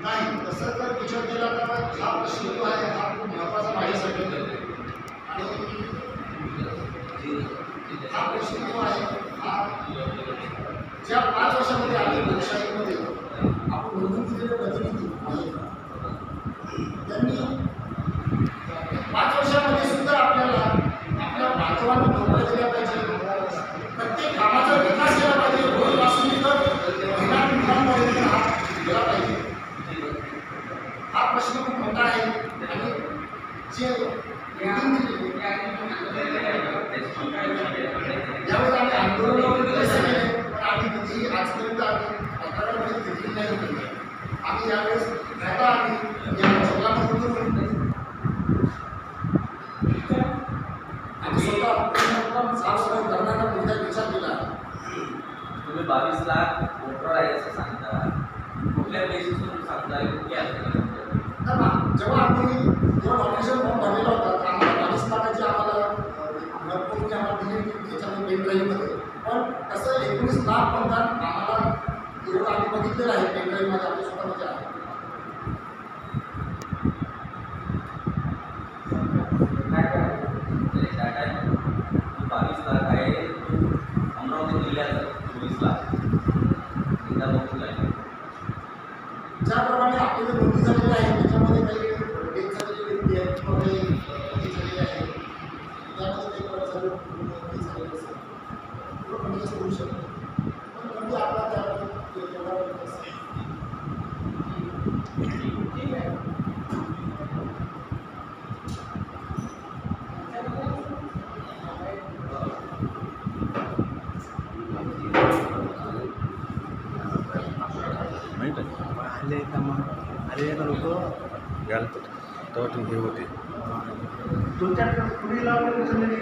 नाही तसं तर विचार केला तर हा प्रश्न जो आहे हा खूप महत्त्वाचा माझ्यासाठी आणि हा प्रश्न जो आहे हा ज्या 5 वर्षामध्ये आम्ही लोकशाहीमध्ये आपण निवडून दिलेले प्रतिनिधी त्यांनी 5 वर्षामध्ये सुद्धा आपल्याला आपल्या बांधवांना नोकऱ्या दिल्या पाहिजे, प्रत्येक कामाचा विकास केला पाहिजे, रोडपासून तर महिलांपर्यंत हा गेला पाहिजे. हा प्रश्न खूप मोठा आहे आणि जे यावेळेस आम्ही आंदोलन आम्ही कधीही आजपर्यंत आम्ही अकरामध्ये घेतली नाही. आम्ही यावेळेस आता आम्ही या जंगलामधून आम्ही स्वतः साफसफाई करण्याचा पुढचा विचार केला. तुम्ही 22 लाख वोटर आहे असं सांगता, कुठल्या बेसिसवर सांगता, कुठल्या जेव्हा नॉमिनेशन फॉर्म भरलेला होता आम्हाला 22 लाखाची आम्हाला घरपोच आम्हाला दिली त्याच्यामध्ये पेनड्राईव्हमध्ये, पण तसं 19 लाख मतदान आम्हाला एवढं आम्ही बघितलेलं आहे पेनड्राईव्हमध्ये आपल्या स्वतःमध्ये आहे. डाटा आहे 22 लाख आहे, अमरावती जिल्ह्यात 24 लाख एकदा बघून लागले. ज्याप्रमाणे आपले नोंदी झालेली आहे त्याच्यामध्ये काही डेट झालेली व्यक्ती आहे किंवा काही नोंदी झालेली आहे त्यामध्ये काही झालेलं नोंदी झालेली असेल किंवा कमी जास्त होऊ शकतो, पण नोंदी आपला त्यामध्ये तेवढा असेल. ठीक आहे. आले का मग आले का लोक घालतात तेव्हा तुम्ही हे होते 2-4 पुढे लावले उचलले